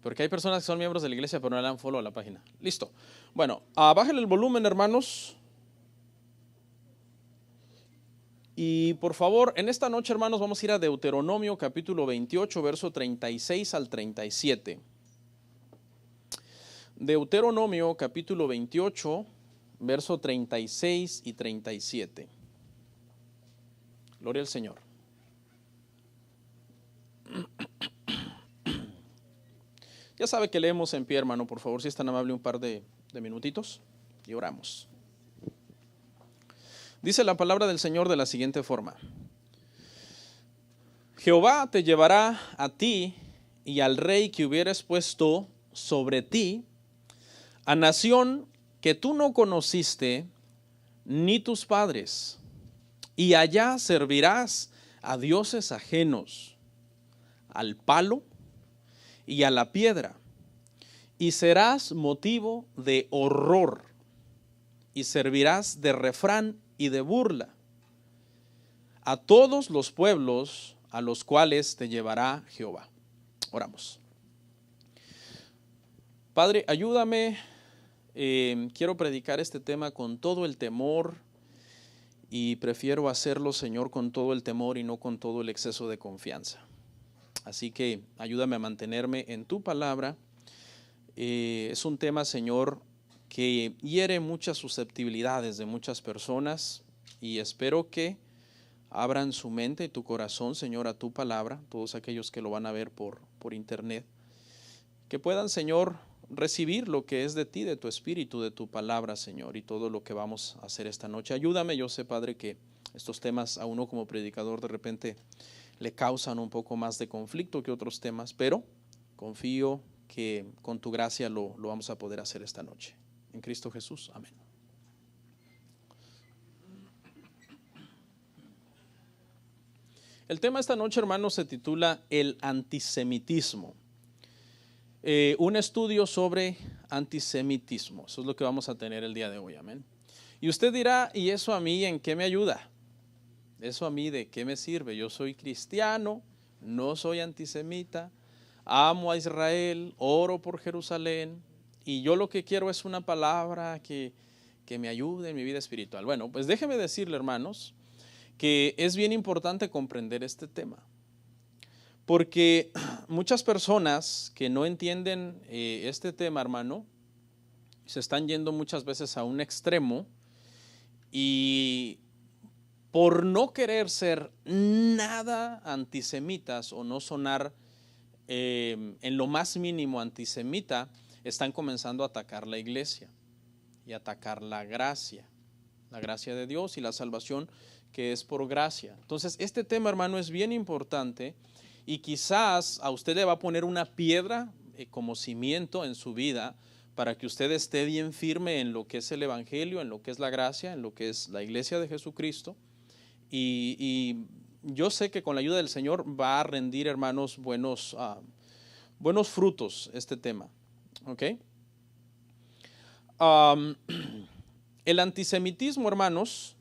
Porque hay personas que son miembros de la iglesia pero no le dan follow a la página. Listo. Bueno, bájenle el volumen, hermanos. Y por favor, en esta noche, hermanos, vamos a ir a Deuteronomio capítulo 28, verso 36 al 37. Deuteronomio capítulo 28, verso 36 y 37. Gloria al Señor. Ya sabe que leemos en pie, hermano. Por favor, si es tan amable, un par de minutitos y oramos. Dice la palabra del Señor de la siguiente forma: Jehová te llevará a ti y al rey que hubieres puesto sobre ti, a nación que tú no conociste, ni tus padres, y allá servirás a dioses ajenos, al palo y a la piedra, y serás motivo de horror, y servirás de refrán y de burla a todos los pueblos a los cuales te llevará Jehová. Oramos. Padre, ayúdame. Quiero predicar este tema con todo el temor y prefiero hacerlo, Señor, con todo el temor y no con todo el exceso de confianza. Así que ayúdame a mantenerme en tu palabra. Es un tema, Señor, que hiere muchas susceptibilidades de muchas personas y espero que abran su mente y tu corazón, Señor, a tu palabra, todos aquellos que lo van a ver por internet, que puedan, Señor, recibir lo que es de ti, de tu espíritu, de tu palabra, Señor, y todo lo que vamos a hacer esta noche. Ayúdame, yo sé, Padre, que estos temas a uno como predicador de repente le causan un poco más de conflicto que otros temas, pero confío que con tu gracia lo vamos a poder hacer esta noche. En Cristo Jesús, amén. El tema esta noche, hermanos, se titula El antisemitismo. Un estudio sobre antisemitismo. Eso es lo que vamos a tener el día de hoy, amén. Y usted dirá, ¿y eso a mí en qué me ayuda? ¿Eso a mí de qué me sirve? Yo soy cristiano, no soy antisemita, amo a Israel, oro por Jerusalén, y yo lo que quiero es una palabra que me ayude en mi vida espiritual. Bueno, pues déjeme decirle, hermanos, que es bien importante comprender este tema, porque muchas personas que no entienden este tema, hermano, se están yendo muchas veces a un extremo y por no querer ser nada antisemitas o no sonar en lo más mínimo antisemita, están comenzando a atacar la iglesia y atacar la gracia de Dios y la salvación que es por gracia. Entonces, este tema, hermano, es bien importante y quizás a usted le va a poner una piedra como cimiento en su vida para que usted esté bien firme en lo que es el evangelio, en lo que es la gracia, en lo que es la iglesia de Jesucristo. Y yo sé que con la ayuda del Señor va a rendir, hermanos, buenos frutos este tema. ¿Ok? El antisemitismo, hermanos,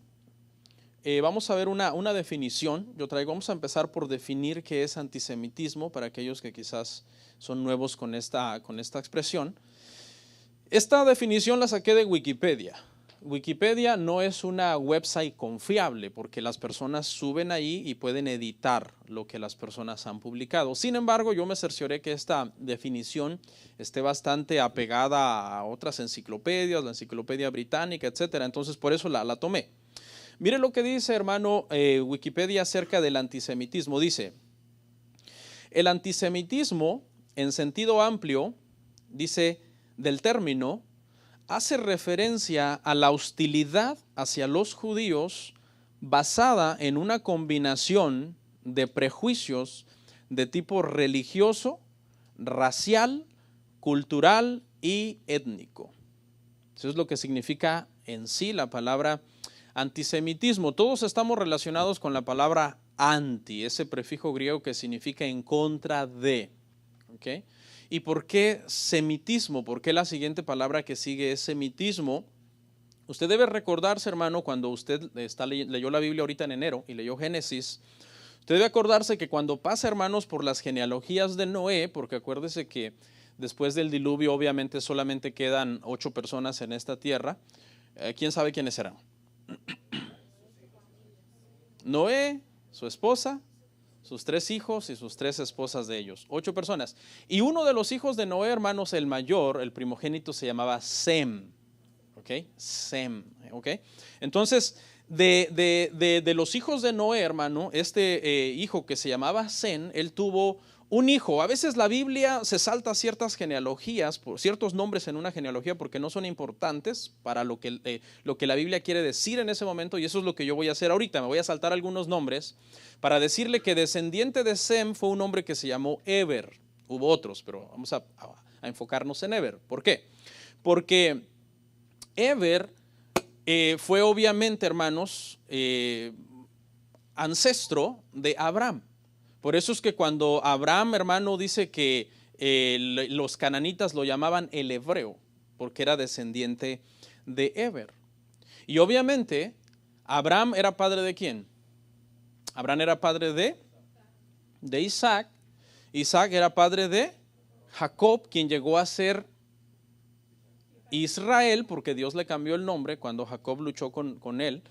vamos a ver una definición. Vamos a empezar por definir qué es antisemitismo para aquellos que quizás son nuevos con esta expresión. Esta definición la saqué de Wikipedia. Wikipedia no es una website confiable porque las personas suben ahí y pueden editar lo que las personas han publicado. Sin embargo, yo me cercioré que esta definición esté bastante apegada a otras enciclopedias, la enciclopedia británica, etcétera. Entonces, por eso la tomé. Mire lo que dice, hermano, Wikipedia acerca del antisemitismo. Dice, el antisemitismo, en sentido amplio, dice, del término, hace referencia a la hostilidad hacia los judíos basada en una combinación de prejuicios de tipo religioso, racial, cultural y étnico. Eso es lo que significa en sí la palabra antisemitismo. Todos estamos relacionados con la palabra anti, ese prefijo griego que significa en contra de. ¿Okay? ¿Y por qué semitismo? ¿Por qué la siguiente palabra que sigue es semitismo? Usted debe recordarse, hermano, cuando usted leyó la Biblia ahorita en enero y leyó Génesis, usted debe acordarse que cuando pasa, hermanos, por las genealogías de Noé, porque acuérdese que Después del diluvio, obviamente, solamente quedan 8 personas en esta tierra. ¿Quién sabe quiénes serán? Noé, su esposa, sus 3 hijos y sus 3 esposas de ellos. 8 personas. Y uno de los hijos de Noé, hermanos, el mayor, el primogénito, se llamaba Sem. ¿Ok? Sem. ¿Ok? Entonces, de los hijos de Noé, hermano, este hijo que se llamaba Sem, él tuvo un hijo. A veces la Biblia se salta ciertas genealogías, por ciertos nombres en una genealogía, porque no son importantes para lo que la Biblia quiere decir en ese momento, y eso es lo que yo voy a hacer ahorita. Me voy a saltar algunos nombres para decirle que descendiente de Sem fue un hombre que se llamó Eber. Hubo otros, pero vamos a enfocarnos en Eber. ¿Por qué? Porque Eber fue obviamente, hermanos, ancestro de Abraham. Por eso es que cuando Abraham, hermano, dice que los cananitas lo llamaban el hebreo, porque era descendiente de Eber. Y obviamente, Abraham era padre de ¿quién? Abraham era padre de Isaac. Isaac era padre de Jacob, quien llegó a ser Israel, porque Dios le cambió el nombre cuando Jacob luchó con él,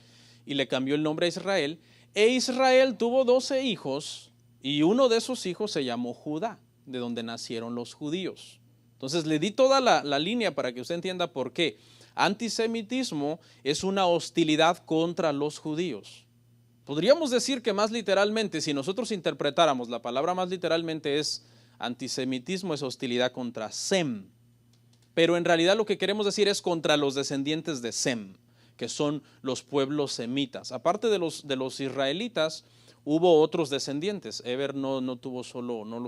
y le cambió el nombre a Israel. E Israel tuvo 12 hijos, y uno de esos hijos se llamó Judá, de donde nacieron los judíos. Entonces le di toda la línea para que usted entienda por qué. Antisemitismo es una hostilidad contra los judíos. Podríamos decir que más literalmente, si nosotros interpretáramos la palabra más literalmente, es antisemitismo, es hostilidad contra Sem. Pero en realidad lo que queremos decir es contra los descendientes de Sem, que son los pueblos semitas. Aparte de los israelitas, hubo otros descendientes. Eber no los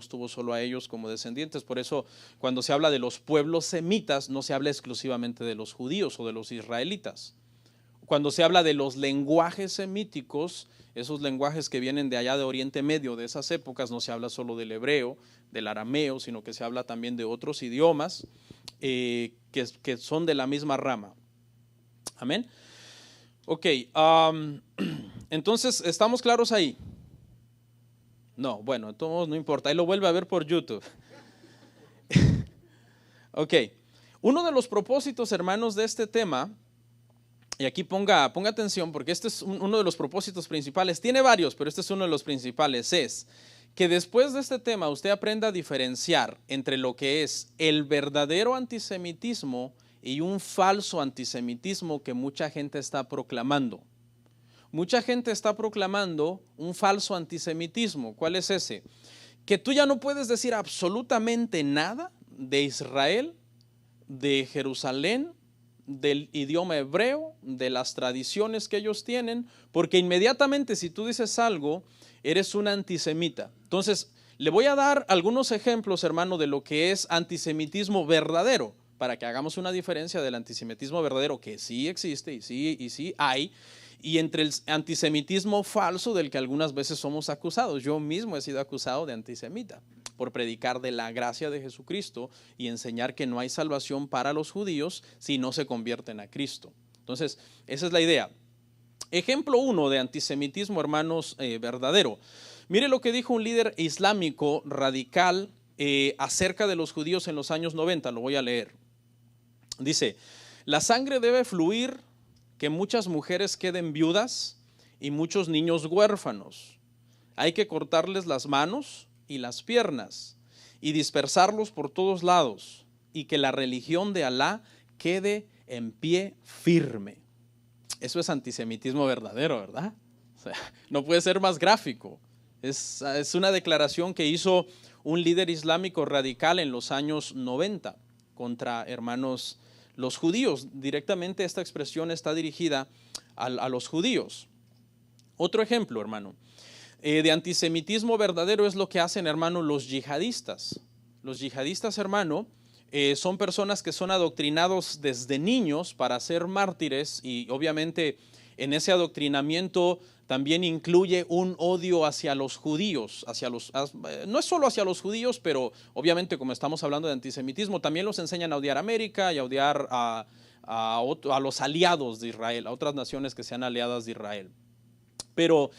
tuvo solo a ellos como descendientes. Por eso, cuando se habla de los pueblos semitas, no se habla exclusivamente de los judíos o de los israelitas. Cuando se habla de los lenguajes semíticos, esos lenguajes que vienen de allá de Oriente Medio, de esas épocas, no se habla solo del hebreo, del arameo, sino que se habla también de otros idiomas que son de la misma rama. Amén. Ok, entonces, ¿estamos claros ahí? No, bueno, entonces no importa, ahí lo vuelve a ver por YouTube. Ok, uno de los propósitos, hermanos, de este tema, y aquí ponga atención porque este es uno de los propósitos principales, tiene varios, pero este es uno de los principales, es que después de este tema usted aprenda a diferenciar entre lo que es el verdadero antisemitismo y un falso antisemitismo que mucha gente está proclamando. Mucha gente está proclamando un falso antisemitismo. ¿Cuál es ese? Que tú ya no puedes decir absolutamente nada de Israel, de Jerusalén, del idioma hebreo, de las tradiciones que ellos tienen, porque inmediatamente si tú dices algo, eres un antisemita. Entonces, le voy a dar algunos ejemplos, hermano, de lo que es antisemitismo verdadero, para que hagamos una diferencia del antisemitismo verdadero, que sí existe y sí hay, y entre el antisemitismo falso del que algunas veces somos acusados. Yo mismo he sido acusado de antisemita por predicar de la gracia de Jesucristo y enseñar que no hay salvación para los judíos si no se convierten a Cristo. Entonces, esa es la idea. Ejemplo 1 de antisemitismo, hermanos, verdadero. Mire lo que dijo un líder islámico radical acerca de los judíos en los años 90, lo voy a leer. Dice, la sangre debe fluir, que muchas mujeres queden viudas y muchos niños huérfanos. Hay que cortarles las manos y las piernas y dispersarlos por todos lados, y que la religión de Alá quede en pie firme. Eso es antisemitismo verdadero, ¿verdad? O sea, no puede ser más gráfico. Es una declaración que hizo un líder islámico radical en los años 90 contra, hermanos, los judíos. Directamente esta expresión está dirigida a los judíos. Otro ejemplo, hermano, de antisemitismo verdadero es lo que hacen, hermano, los yihadistas. Los yihadistas, hermano, son personas que son adoctrinados desde niños para ser mártires, y obviamente en ese adoctrinamiento también incluye un odio hacia los judíos, no es solo hacia los judíos, pero obviamente como estamos hablando de antisemitismo, también los enseñan a odiar a América y a odiar a los aliados de Israel, a otras naciones que sean aliadas de Israel. Pero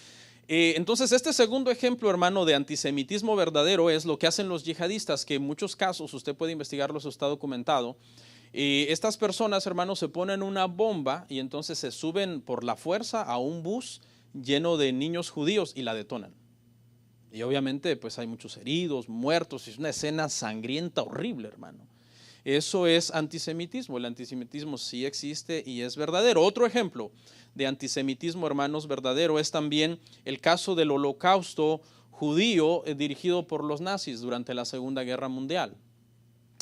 Entonces, este segundo ejemplo, hermano, de antisemitismo verdadero es lo que hacen los yihadistas, que en muchos casos, usted puede investigarlo, eso está documentado. Estas personas, hermanos, se ponen una bomba y entonces se suben por la fuerza a un bus lleno de niños judíos y la detonan. Y obviamente, pues hay muchos heridos, muertos, es una escena sangrienta, horrible, hermano. Eso es antisemitismo. El antisemitismo sí existe y es verdadero. Otro ejemplo de antisemitismo, hermanos, verdadero es también el caso del holocausto judío dirigido por los nazis durante la Segunda Guerra Mundial.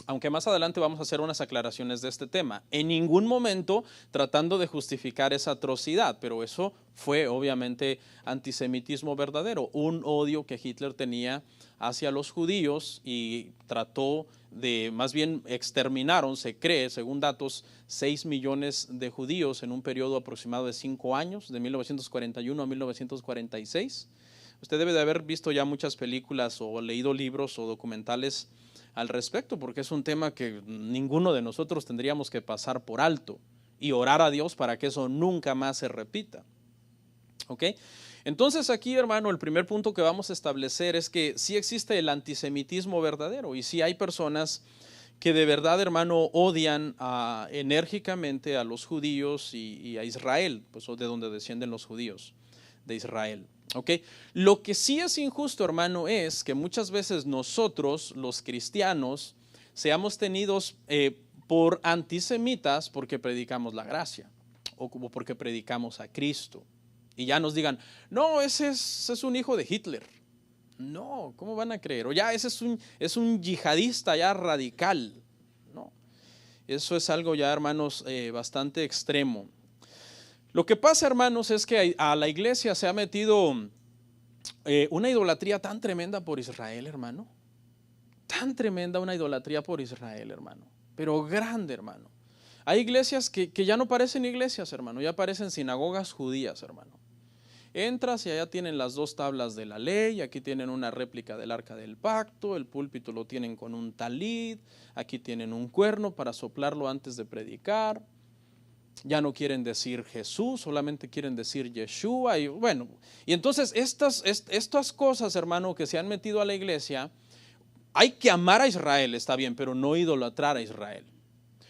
Aunque más adelante vamos a hacer unas aclaraciones de este tema. En ningún momento tratando de justificar esa atrocidad, pero eso fue obviamente antisemitismo verdadero, un odio que Hitler tenía hacia los judíos y trató de, más bien exterminaron, se cree, según datos, 6 millones de judíos en un periodo aproximado de 5 años, de 1941 a 1946. Usted debe de haber visto ya muchas películas o leído libros o documentales al respecto, porque es un tema que ninguno de nosotros tendríamos que pasar por alto y orar a Dios para que eso nunca más se repita. ¿Ok? Entonces aquí, hermano, el primer punto que vamos a establecer es que sí existe el antisemitismo verdadero y sí hay personas que de verdad, hermano, odian enérgicamente a los judíos y a Israel, pues de donde descienden los judíos, de Israel. Okay. Lo que sí es injusto, hermano, es que muchas veces nosotros, los cristianos, seamos tenidos por antisemitas porque predicamos la gracia o como porque predicamos a Cristo. Y ya nos digan, no, ese es un hijo de Hitler. No, ¿cómo van a creer? O ya ese es un yihadista ya radical. No, eso es algo ya, hermanos, bastante extremo. Lo que pasa, hermanos, es que a la iglesia se ha metido una idolatría tan tremenda por Israel, hermano. Tan tremenda una idolatría por Israel, hermano. Pero grande, hermano. Hay iglesias que ya no parecen iglesias, hermano. Ya parecen sinagogas judías, hermano. Entras y allá tienen las 2 tablas de la ley, aquí tienen una réplica del arca del pacto, el púlpito lo tienen con un talid, aquí tienen un cuerno para soplarlo antes de predicar. Ya no quieren decir Jesús, solamente quieren decir Yeshua. Y bueno, y entonces estas cosas, hermano, que se han metido a la iglesia, hay que amar a Israel, está bien, pero no idolatrar a Israel.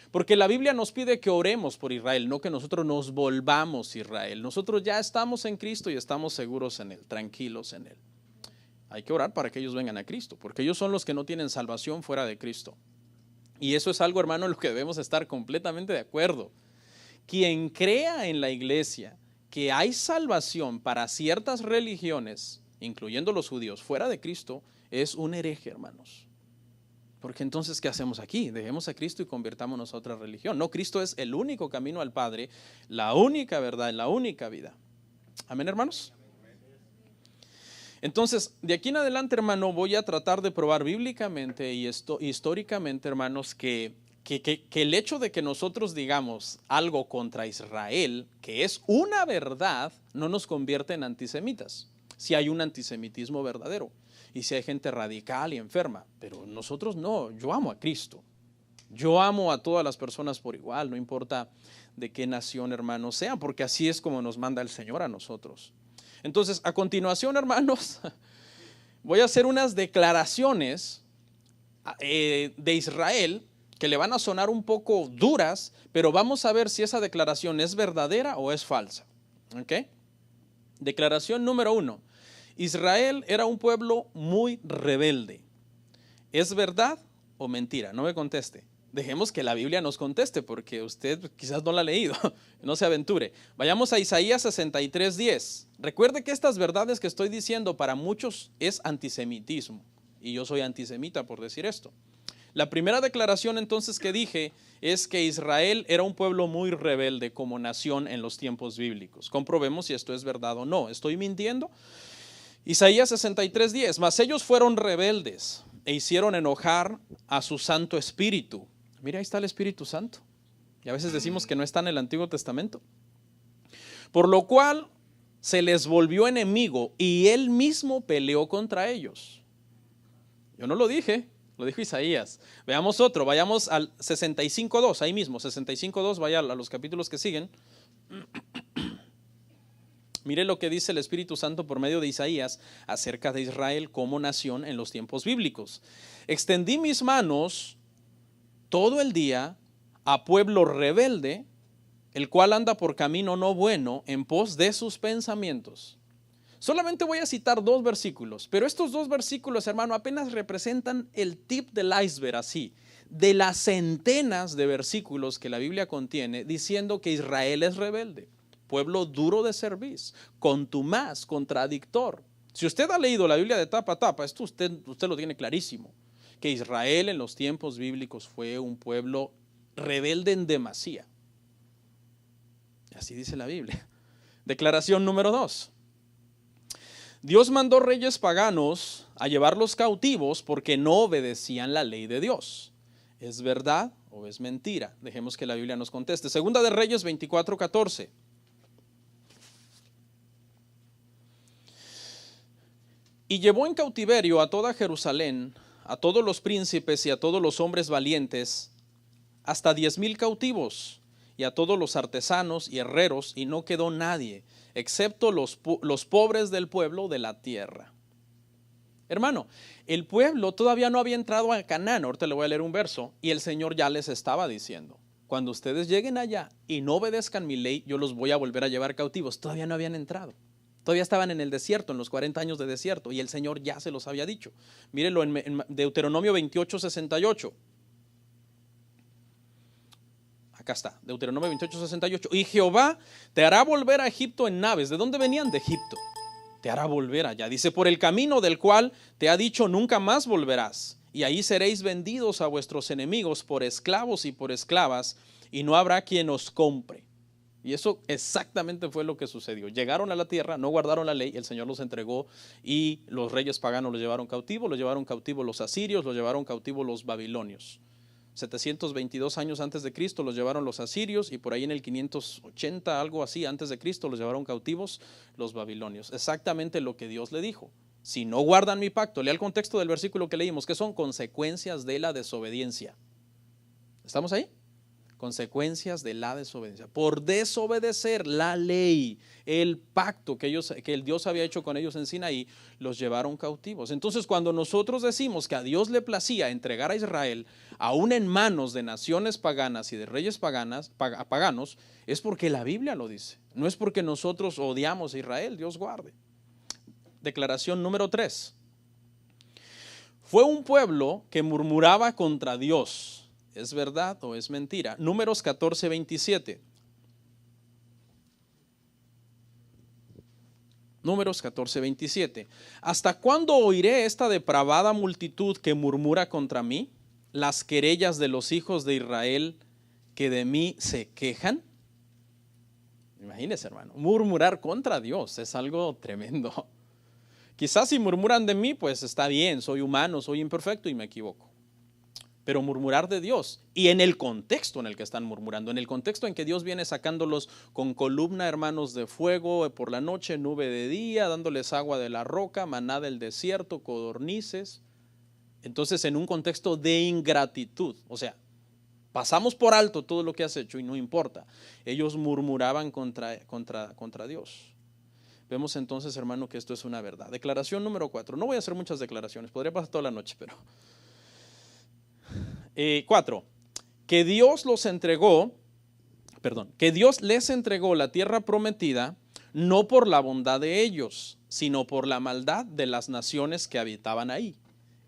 Porque la Biblia nos pide que oremos por Israel, no que nosotros nos volvamos Israel. Nosotros ya estamos en Cristo y estamos seguros en Él, tranquilos en Él. Hay que orar para que ellos vengan a Cristo, porque ellos son los que no tienen salvación fuera de Cristo. Y eso es algo, hermano, en lo que debemos estar completamente de acuerdo. Quien crea en la iglesia que hay salvación para ciertas religiones, incluyendo los judíos, fuera de Cristo, es un hereje, hermanos. Porque entonces, ¿qué hacemos aquí? Dejemos a Cristo y convirtámonos a otra religión. No, Cristo es el único camino al Padre, la única verdad, la única vida. Amén, hermanos. Entonces, de aquí en adelante, hermano, voy a tratar de probar bíblicamente y históricamente, hermanos, que el hecho de que nosotros digamos algo contra Israel, que es una verdad, no nos convierte en antisemitas. Si hay un antisemitismo verdadero y si hay gente radical y enferma, pero nosotros no. Yo amo a Cristo. Yo amo a todas las personas por igual, no importa de qué nación, hermanos, sean, porque así es como nos manda el Señor a nosotros. Entonces, a continuación, hermanos, voy a hacer unas declaraciones de Israel que le van a sonar un poco duras, pero vamos a ver si esa declaración es verdadera o es falsa. ¿Ok? Declaración número 1. Israel era un pueblo muy rebelde. ¿Es verdad o mentira? No me conteste. Dejemos que la Biblia nos conteste porque usted quizás no la ha leído. No se aventure. Vayamos a Isaías 63:10. Recuerde que estas verdades que estoy diciendo para muchos es antisemitismo. Y yo soy antisemita por decir esto. La primera declaración entonces que dije es que Israel era un pueblo muy rebelde como nación en los tiempos bíblicos. Comprobemos si esto es verdad o no. ¿Estoy mintiendo? Isaías 63:10. Mas ellos fueron rebeldes e hicieron enojar a su Santo Espíritu. Mira, ahí está el Espíritu Santo. Y a veces decimos que no está en el Antiguo Testamento. Por lo cual se les volvió enemigo y él mismo peleó contra ellos. Yo no lo dije, lo dijo Isaías. Veamos otro, vayamos al 65:2, ahí mismo, 65:2, vaya a los capítulos que siguen. Mire lo que dice el Espíritu Santo por medio de Isaías acerca de Israel como nación en los tiempos bíblicos. Extendí mis manos todo el día a pueblo rebelde, el cual anda por camino no bueno en pos de sus pensamientos. Solamente voy a citar 2 versículos, pero estos 2 versículos, hermano, apenas representan el tip del iceberg, así, de las centenas de versículos que la Biblia contiene diciendo que Israel es rebelde, pueblo duro de cerviz, contumaz, contradictor. Si usted ha leído la Biblia de tapa a tapa, esto usted lo tiene clarísimo, que Israel en los tiempos bíblicos fue un pueblo rebelde en demasía. Así dice la Biblia. Declaración número 2. Dios mandó reyes paganos a llevarlos cautivos porque no obedecían la ley de Dios. ¿Es verdad o es mentira? Dejemos que la Biblia nos conteste. Segunda de Reyes 24:14. Y llevó en cautiverio a toda Jerusalén, a todos los príncipes y a todos los hombres valientes, hasta 10,000 cautivos, y a todos los artesanos y herreros, y no quedó nadie, excepto los pobres del pueblo de la tierra. Hermano, el pueblo todavía no había entrado a Canaán. Ahorita le voy a leer un verso, y el Señor ya les estaba diciendo: cuando ustedes lleguen allá y no obedezcan mi ley, yo los voy a volver a llevar cautivos. Todavía no habían entrado. Todavía estaban en el desierto, en los 40 años de desierto, y el Señor ya se los había dicho. Mírenlo en Deuteronomio 28:68. Acá está, Deuteronomio 28:68. Y Jehová te hará volver a Egipto en naves. ¿De dónde venían? De Egipto. Te hará volver allá. Dice, por el camino del cual te ha dicho, nunca más volverás. Y ahí seréis vendidos a vuestros enemigos por esclavos y por esclavas, y no habrá quien os compre. Y eso exactamente fue lo que sucedió. Llegaron a la tierra, no guardaron la ley, el Señor los entregó, y los reyes paganos los llevaron cautivos los asirios, los llevaron cautivos los babilonios. 722 años antes de Cristo los llevaron los asirios, y por ahí en el 580, algo así, antes de Cristo, los llevaron cautivos los babilonios. Exactamente lo que Dios le dijo. Si no guardan mi pacto, lea el contexto del versículo que leímos, que son consecuencias de la desobediencia. ¿Estamos ahí? Consecuencias de la desobediencia. Por desobedecer la ley, el pacto que el Dios había hecho con ellos en Sinaí, los llevaron cautivos. Entonces, cuando nosotros decimos que a Dios le placía entregar a Israel aún en manos de naciones paganas y de reyes paganos, es porque la Biblia lo dice. No es porque nosotros odiamos a Israel, Dios guarde. Declaración número 3. Fue un pueblo que murmuraba contra Dios. ¿Es verdad o es mentira? Números 14:27. Números 14:27. ¿Hasta cuándo oiré esta depravada multitud que murmura contra mí? Las querellas de los hijos de Israel que de mí se quejan. Imagínense, hermano, murmurar contra Dios es algo tremendo. Quizás si murmuran de mí, pues está bien, soy humano, soy imperfecto y me equivoco. Pero murmurar de Dios, y en el contexto en el que están murmurando, en el contexto en que Dios viene sacándolos con columna, hermanos, de fuego por la noche, nube de día, dándoles agua de la roca, maná del desierto, codornices. Entonces, en un contexto de ingratitud, o sea, pasamos por alto todo lo que has hecho y no importa. Ellos murmuraban contra Dios. Vemos entonces, hermano, que esto es una verdad. Declaración número 4. No voy a hacer muchas declaraciones, podría pasar toda la noche, pero... 4. Que Dios les entregó la tierra prometida, no por la bondad de ellos, sino por la maldad de las naciones que habitaban ahí.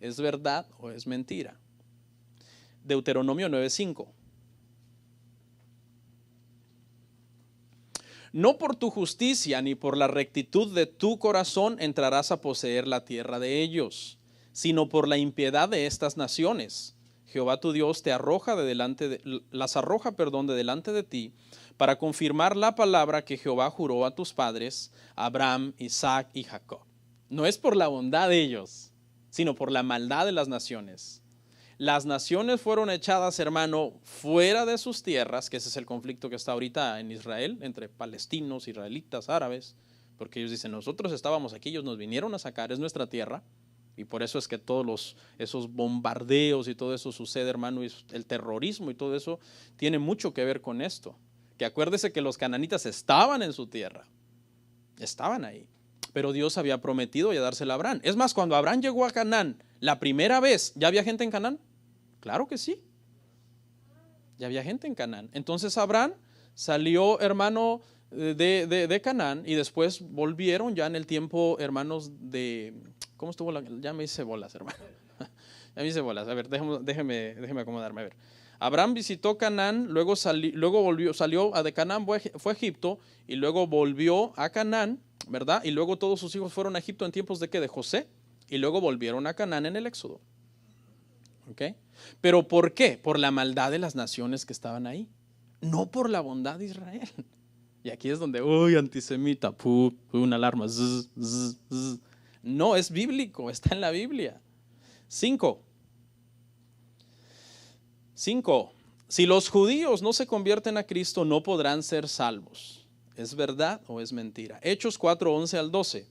¿Es verdad o es mentira? Deuteronomio 9:5. No por tu justicia ni por la rectitud de tu corazón entrarás a poseer la tierra de ellos, sino por la impiedad de estas naciones. Jehová tu Dios las arroja de delante de ti, para confirmar la palabra que Jehová juró a tus padres, Abraham, Isaac y Jacob. No es por la bondad de ellos, sino por la maldad de las naciones. Las naciones fueron echadas, hermano, fuera de sus tierras, que ese es el conflicto que está ahorita en Israel, entre palestinos, israelitas, árabes, porque ellos dicen, nosotros estábamos aquí, ellos nos vinieron a sacar, es nuestra tierra. Y por eso es que todos esos bombardeos y todo eso sucede, hermano, y el terrorismo y todo eso tiene mucho que ver con esto. Que acuérdese que los cananitas estaban en su tierra. estaban ahí. Pero Dios había prometido ya dársela a Abraham. Es más, cuando Abraham llegó a Canaán, la primera vez, ¿ya había gente en Canaán? Claro que sí. Ya había gente en Canaán. Entonces Abraham salió, hermano, de Canaán, y después volvieron ya en el tiempo, hermanos, de... ¿Cómo estuvo? Ya me hice bolas, hermano. Ya me hice bolas. A ver, déjeme acomodarme. A ver. Abraham visitó Canaán, luego salió de Canaán, fue a Egipto, y luego volvió a Canaán, ¿verdad? Y luego todos sus hijos fueron a Egipto en tiempos de ¿qué? De José, y luego volvieron a Canaán en el Éxodo. ¿Ok? ¿Pero por qué? Por la maldad de las naciones que estaban ahí, no por la bondad de Israel. Y aquí es donde, uy, antisemita, una alarma. Zzz, zzz, zzz. No, es bíblico, está en la Biblia. 5. Si los judíos no se convierten a Cristo, no podrán ser salvos. ¿Es verdad o es mentira? Hechos 4, 11 al 12.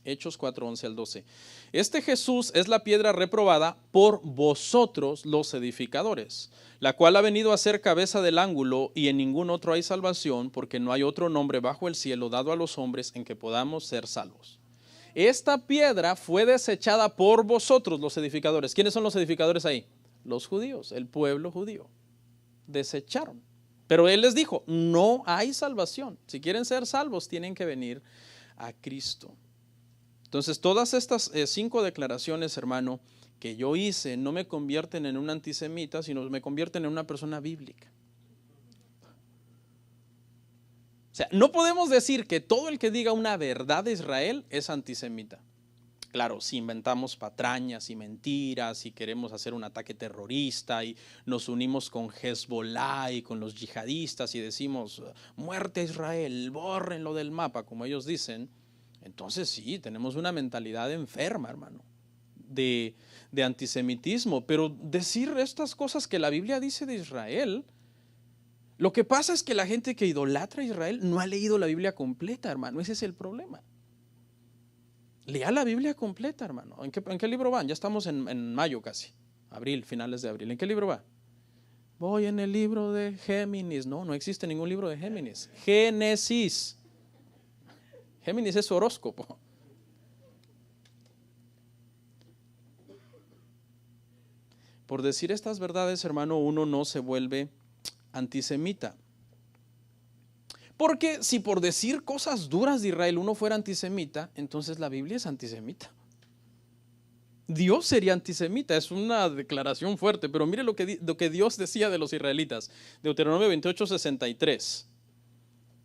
Hechos 4, 11 al 12. Este Jesús es la piedra reprobada por vosotros los edificadores, la cual ha venido a ser cabeza del ángulo, y en ningún otro hay salvación, porque no hay otro nombre bajo el cielo dado a los hombres en que podamos ser salvos. Esta piedra fue desechada por vosotros los edificadores. ¿Quiénes son los edificadores ahí? Los judíos, el pueblo judío. Desecharon. Pero él les dijo, no hay salvación. Si quieren ser salvos, tienen que venir a Cristo. Entonces, todas estas 5 declaraciones, hermano, que yo hice, no me convierten en un antisemita, sino me convierten en una persona bíblica. O sea, no podemos decir que todo el que diga una verdad de Israel es antisemita. Claro, si inventamos patrañas y mentiras y queremos hacer un ataque terrorista y nos unimos con Hezbollah y con los yihadistas y decimos muerte a Israel, bórrenlo del mapa, como ellos dicen, entonces sí, tenemos una mentalidad enferma, hermano, de antisemitismo. Pero decir estas cosas que la Biblia dice de Israel, lo que pasa es que la gente que idolatra a Israel no ha leído la Biblia completa, hermano. Ese es el problema. Lea la Biblia completa, hermano. ¿En qué libro van? Ya estamos en mayo casi, abril, finales de abril. ¿En qué libro va? Voy en el libro de Géminis. No existe ningún libro de Géminis. Génesis. Géminis es su horóscopo. Por decir estas verdades, hermano, uno no se vuelve antisemita. Porque si por decir cosas duras de Israel uno fuera antisemita, entonces la Biblia es antisemita. Dios sería antisemita. Es una declaración fuerte, pero mire lo que Dios decía de los israelitas. Deuteronomio 28, 63.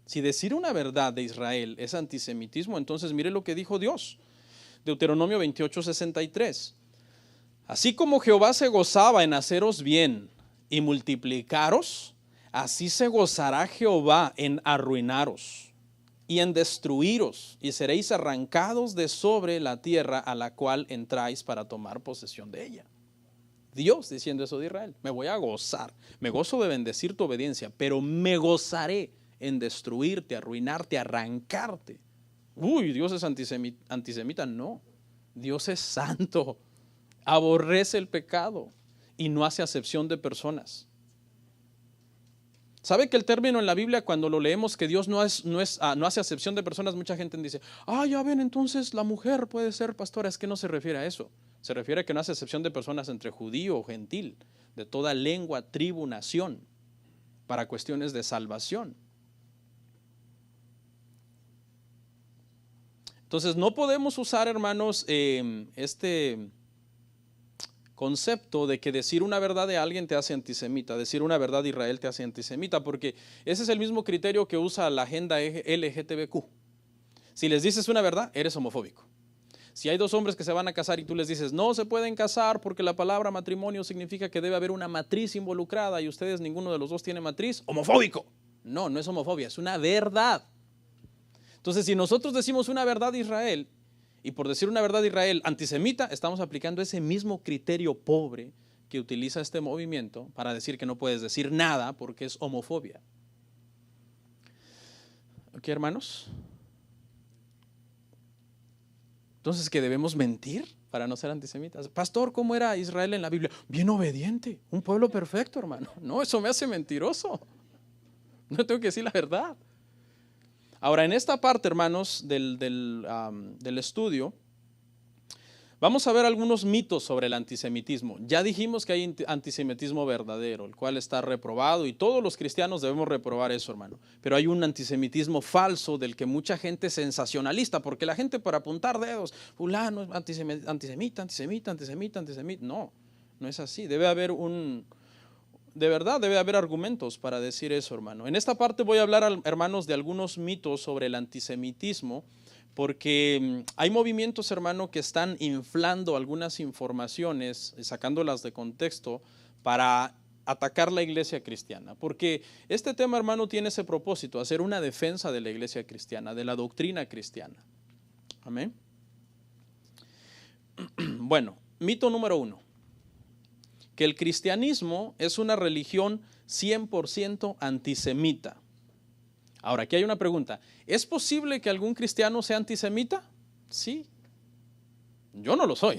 Si decir una verdad de Israel es antisemitismo, entonces mire lo que dijo Dios. Deuteronomio 28, 63. Así como Jehová se gozaba en haceros bien y multiplicaros, así se gozará Jehová en arruinaros y en destruiros, y seréis arrancados de sobre la tierra a la cual entráis para tomar posesión de ella. Dios diciendo eso de Israel. Me voy a gozar, me gozo de bendecir tu obediencia, pero me gozaré en destruirte, arruinarte, arrancarte. Uy, Dios es antisemita. No, Dios es santo, aborrece el pecado y no hace acepción de personas. ¿Sabe que el término en la Biblia, cuando lo leemos, que Dios no hace acepción de personas, mucha gente dice, ya ven, entonces la mujer puede ser pastora? Es que no se refiere a eso. Se refiere a que no hace acepción de personas entre judío o gentil, de toda lengua, tribu, nación, para cuestiones de salvación. Entonces no podemos usar, hermanos, este concepto de que decir una verdad de alguien te hace antisemita, decir una verdad de Israel te hace antisemita, porque ese es el mismo criterio que usa la agenda LGTBQ. Si les dices una verdad, eres homofóbico. Si hay 2 hombres que se van a casar y tú les dices no se pueden casar porque la palabra matrimonio significa que debe haber una matriz involucrada y ustedes ninguno de los dos tiene matriz, homofóbico. No es homofobia, es una verdad. Entonces, si nosotros decimos una verdad de Israel, y por decir una verdad de Israel antisemita, estamos aplicando ese mismo criterio pobre que utiliza este movimiento para decir que no puedes decir nada porque es homofobia. ¿Ok, hermanos? Entonces, ¿que debemos mentir para no ser antisemitas? Pastor, ¿cómo era Israel en la Biblia? Bien obediente, un pueblo perfecto, hermano. No, eso me hace mentiroso. No tengo que decir la verdad. Ahora, en esta parte, hermanos, del estudio, vamos a ver algunos mitos sobre el antisemitismo. Ya dijimos que hay antisemitismo verdadero, el cual está reprobado, y todos los cristianos debemos reprobar eso, hermano. Pero hay un antisemitismo falso del que mucha gente sensacionalista, porque la gente, para apuntar dedos, fulano es antisemita. No, no es así. Debe haber de verdad debe haber argumentos para decir eso, hermano. En esta parte voy a hablar, hermanos, de algunos mitos sobre el antisemitismo, porque hay movimientos, hermano, que están inflando algunas informaciones, sacándolas de contexto para atacar la iglesia cristiana. Porque este tema, hermano, tiene ese propósito, hacer una defensa de la iglesia cristiana, de la doctrina cristiana. Amén. Bueno, mito número 1. Que el cristianismo es una religión 100% antisemita. Ahora, aquí hay una pregunta. ¿Es posible que algún cristiano sea antisemita? Sí. Yo no lo soy.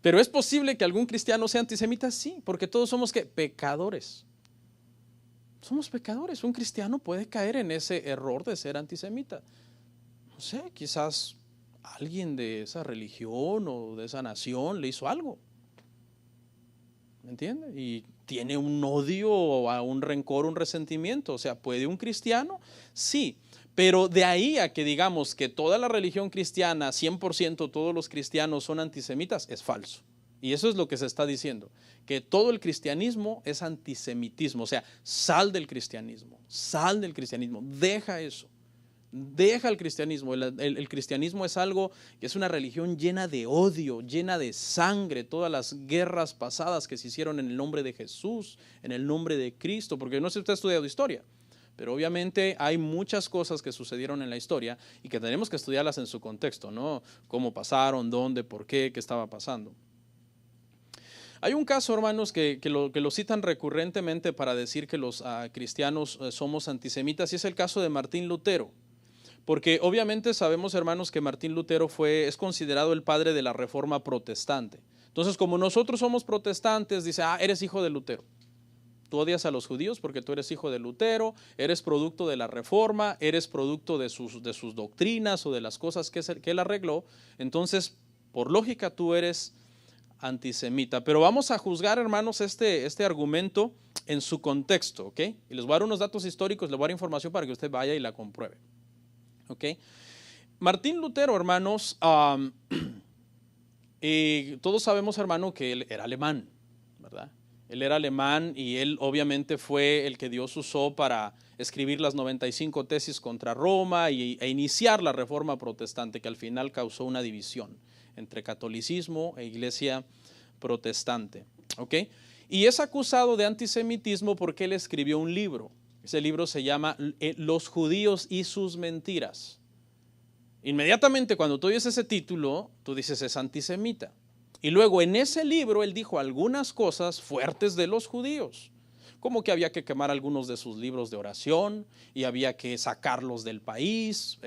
Pero ¿es posible que algún cristiano sea antisemita? Sí, porque todos somos ¿qué? Pecadores. Somos pecadores. Un cristiano puede caer en ese error de ser antisemita. No sé, quizás alguien de esa religión o de esa nación le hizo algo. ¿Me entiende? Y tiene un odio, un rencor, un resentimiento. O sea, ¿puede un cristiano? Sí, pero de ahí a que digamos que toda la religión cristiana, 100% todos los cristianos son antisemitas, es falso. Y eso es lo que se está diciendo, que todo el cristianismo es antisemitismo. O sea, sal del cristianismo, deja eso. Deja el cristianismo. El cristianismo es algo que es una religión llena de odio, llena de sangre, todas las guerras pasadas que se hicieron en el nombre de Jesús, en el nombre de Cristo, porque no sé si usted ha estudiado historia, pero obviamente hay muchas cosas que sucedieron en la historia y que tenemos que estudiarlas en su contexto, ¿no? Cómo pasaron, dónde, por qué estaba pasando. Hay un caso, hermanos, que lo citan recurrentemente para decir que los cristianos somos antisemitas, y es el caso de Martín Lutero. Porque obviamente sabemos, hermanos, que Martín Lutero es considerado el padre de la Reforma protestante. Entonces, como nosotros somos protestantes, dice, eres hijo de Lutero. Tú odias a los judíos porque tú eres hijo de Lutero, eres producto de la Reforma, eres producto de sus doctrinas o de las cosas que él arregló. Entonces, por lógica, tú eres antisemita. Pero vamos a juzgar, hermanos, este argumento en su contexto, ¿ok? Y les voy a dar unos datos históricos, les voy a dar información para que usted vaya y la compruebe. Okay. Martín Lutero, hermanos, todos sabemos, hermano, que él era alemán, ¿verdad? Él era alemán y él obviamente fue el que Dios usó para escribir las 95 tesis contra Roma e iniciar la Reforma protestante, que al final causó una división entre catolicismo e iglesia protestante. ¿Okay? Y es acusado de antisemitismo porque él escribió un libro. Ese libro se llama Los judíos y sus mentiras. Inmediatamente cuando tú oyes ese título, tú dices es antisemita. Y luego en ese libro él dijo algunas cosas fuertes de los judíos, como que había que quemar algunos de sus libros de oración y había que sacarlos del país,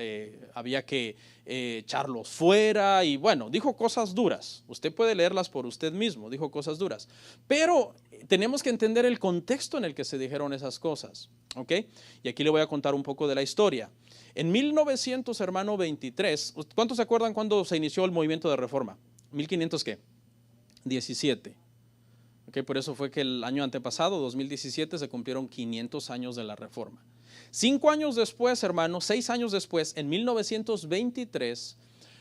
había que echarlos fuera y bueno, dijo cosas duras. Usted puede leerlas por usted mismo, dijo cosas duras. Pero tenemos que entender el contexto en el que se dijeron esas cosas, ¿ok? Y aquí le voy a contar un poco de la historia. En 1923, ¿cuántos se acuerdan cuando se inició el movimiento de reforma? 1500 ¿qué? 17. Okay, por eso fue que el año antepasado, 2017, se cumplieron 500 años de la Reforma. 5 años después, hermanos, 6 años después, en 1923,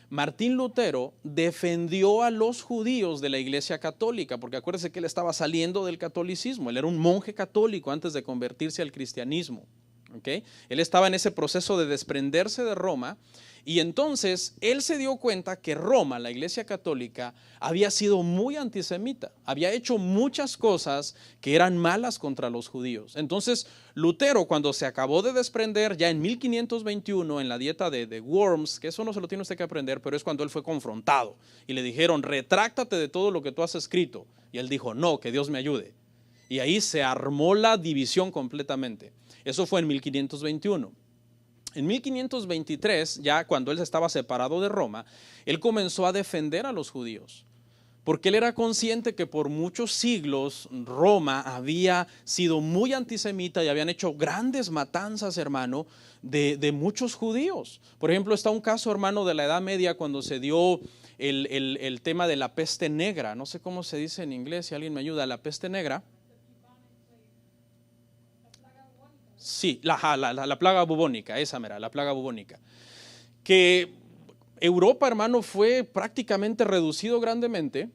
Martín Lutero defendió a los judíos de la Iglesia Católica, porque acuérdense que él estaba saliendo del catolicismo, él era un monje católico antes de convertirse al cristianismo. ¿Okay? Él estaba en ese proceso de desprenderse de Roma. Y entonces él se dio cuenta que Roma, la Iglesia Católica, había sido muy antisemita, había hecho muchas cosas que eran malas contra los judíos. Entonces Lutero, cuando se acabó de desprender, ya en 1521, en la dieta de Worms, que eso no se lo tiene usted que aprender, pero es cuando él fue confrontado y le dijeron, retráctate de todo lo que tú has escrito. Y él dijo, no, que Dios me ayude. Y ahí se armó la división completamente. Eso fue en 1521. En 1523, ya cuando él estaba separado de Roma, él comenzó a defender a los judíos. porque él era consciente que por muchos siglos Roma había sido muy antisemita y habían hecho grandes matanzas, hermano, de muchos judíos. Por ejemplo, está un caso, hermano, de la Edad Media cuando se dio el tema de la peste negra. No sé cómo se dice en inglés, si alguien me ayuda, la peste negra. Sí, la plaga bubónica, esa mera, la plaga bubónica. Que Europa, hermano, fue prácticamente reducido grandemente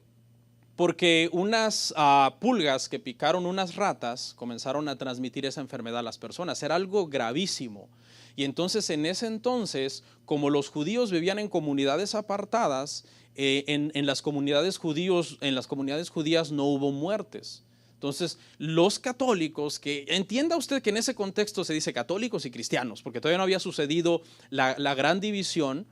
porque unas pulgas que picaron unas ratas comenzaron a transmitir esa enfermedad a las personas. Era algo gravísimo. Y entonces en ese entonces, como los judíos vivían en comunidades apartadas, en las comunidades judías no hubo muertes. Entonces, los católicos, que entienda usted que en ese contexto se dice católicos y cristianos, porque todavía no había sucedido la gran división,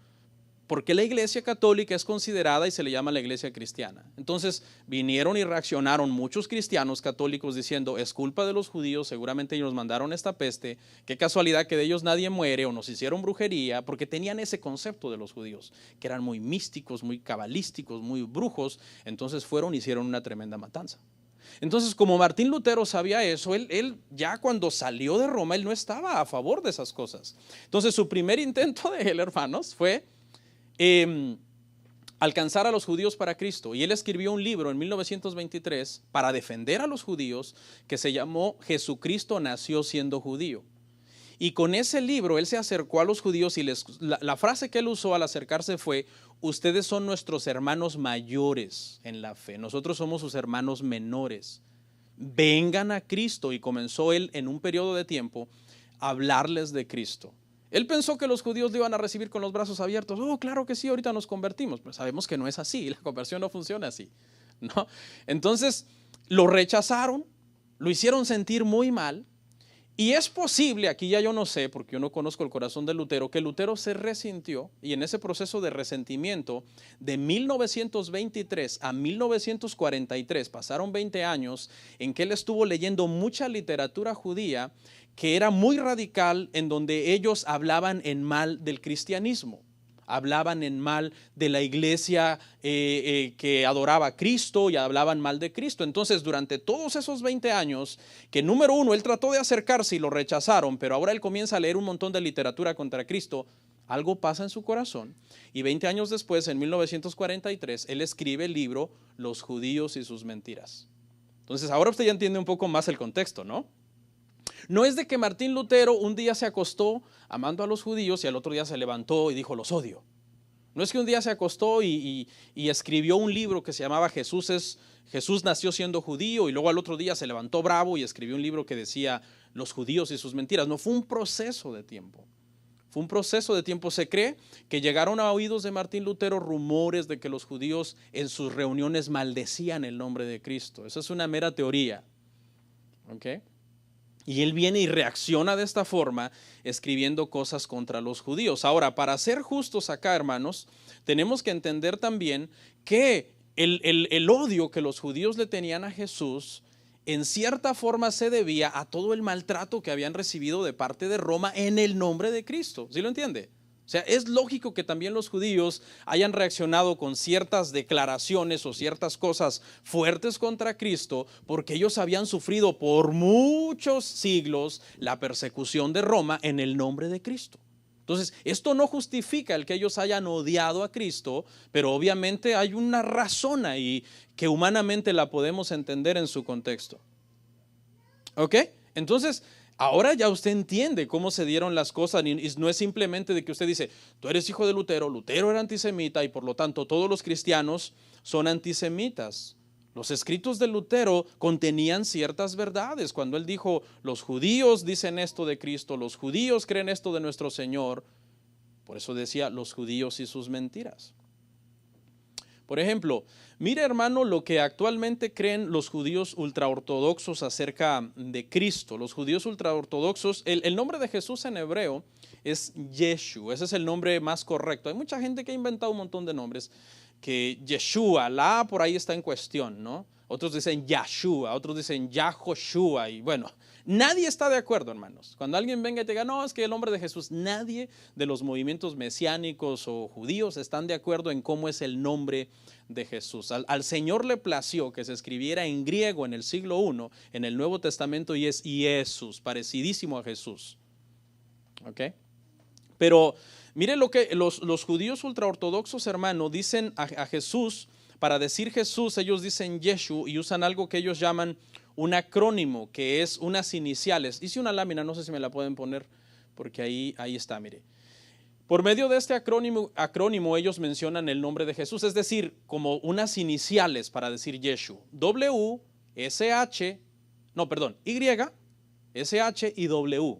porque la iglesia católica es considerada y se le llama la iglesia cristiana. Entonces vinieron y reaccionaron muchos cristianos católicos diciendo, es culpa de los judíos, seguramente ellos nos mandaron esta peste, qué casualidad que de ellos nadie muere o nos hicieron brujería, porque tenían ese concepto de los judíos, que eran muy místicos, muy cabalísticos, muy brujos. Entonces fueron y hicieron una tremenda matanza. Entonces, como Martín Lutero sabía eso, él ya cuando salió de Roma, él no estaba a favor de esas cosas. Entonces su primer intento de él, hermanos, fue alcanzar a los judíos para Cristo. Y él escribió un libro en 1923 para defender a los judíos que se llamó Jesucristo nació siendo judío. Y con ese libro él se acercó a los judíos y la frase que él usó al acercarse fue, ustedes son nuestros hermanos mayores en la fe, nosotros somos sus hermanos menores. Vengan a Cristo. Y comenzó él en un periodo de tiempo a hablarles de Cristo. Él pensó que los judíos lo iban a recibir con los brazos abiertos. Oh, claro que sí, ahorita nos convertimos. Pero sabemos que no es así, la conversión no funciona así, ¿no? Entonces, lo rechazaron, lo hicieron sentir muy mal. Y es posible, aquí ya yo no sé, porque yo no conozco el corazón de Lutero, que Lutero se resintió y en ese proceso de resentimiento, de 1923 a 1943, pasaron 20 años en que él estuvo leyendo mucha literatura judía que era muy radical, en donde ellos hablaban en mal del cristianismo. Hablaban en mal de la iglesia que adoraba a Cristo y hablaban mal de Cristo. Entonces, durante todos esos 20 años, que número uno, él trató de acercarse y lo rechazaron, pero ahora él comienza a leer un montón de literatura contra Cristo, algo pasa en su corazón. Y 20 años después, en 1943, él escribe el libro Los judíos y sus mentiras. Entonces, ahora usted ya entiende un poco más el contexto, ¿no? No es de que Martín Lutero un día se acostó amando a los judíos y al otro día se levantó y dijo, los odio. No es que un día se acostó y escribió un libro que se llamaba Jesús nació siendo judío, y luego al otro día se levantó bravo y escribió un libro que decía los judíos y sus mentiras. No, fue un proceso de tiempo. Fue un proceso de tiempo. Se cree que llegaron a oídos de Martín Lutero rumores de que los judíos en sus reuniones maldecían el nombre de Cristo. Esa es una mera teoría. ¿Ok? Y él viene y reacciona de esta forma, escribiendo cosas contra los judíos. Ahora, para ser justos acá, hermanos, tenemos que entender también que el odio que los judíos le tenían a Jesús, en cierta forma se debía a todo el maltrato que habían recibido de parte de Roma en el nombre de Cristo. ¿Sí lo entiende? O sea, es lógico que también los judíos hayan reaccionado con ciertas declaraciones o ciertas cosas fuertes contra Cristo, porque ellos habían sufrido por muchos siglos la persecución de Roma en el nombre de Cristo. Entonces, esto no justifica el que ellos hayan odiado a Cristo, pero obviamente hay una razón ahí que humanamente la podemos entender en su contexto. ¿Ok? Entonces, ahora ya usted entiende cómo se dieron las cosas, y no es simplemente de que usted dice, tú eres hijo de Lutero, Lutero era antisemita y por lo tanto todos los cristianos son antisemitas. Los escritos de Lutero contenían ciertas verdades. Cuando él dijo, los judíos dicen esto de Cristo, los judíos creen esto de nuestro Señor, por eso decía los judíos y sus mentiras. Por ejemplo, mire, hermano, lo que actualmente creen los judíos ultraortodoxos acerca de Cristo. Los judíos ultraortodoxos, el nombre de Jesús en hebreo es Yeshu, ese es el nombre más correcto. Hay mucha gente que ha inventado un montón de nombres, que Yeshua, la A por ahí está en cuestión, ¿no? otros dicen Yahshua, otros dicen Yahoshua, y bueno, nadie está de acuerdo, hermanos. Cuando alguien venga y te diga, no, es que el nombre de Jesús, nadie de los movimientos mesiánicos o judíos están de acuerdo en cómo es el nombre de Jesús. Al Señor le plació que se escribiera en griego en el siglo I, en el Nuevo Testamento, y es Jesús, parecidísimo a Jesús. ¿Ok? Pero mire lo que los judíos ultraortodoxos, hermano, dicen a Jesús. Para decir Jesús, ellos dicen Yeshu y usan algo que ellos llaman un acrónimo, que es unas iniciales. Hice una lámina, no sé si me la pueden poner, porque ahí está, mire. Por medio de este acrónimo ellos mencionan el nombre de Jesús, es decir, como unas iniciales para decir Yeshu. W, SH, no, perdón, Y, SH y W.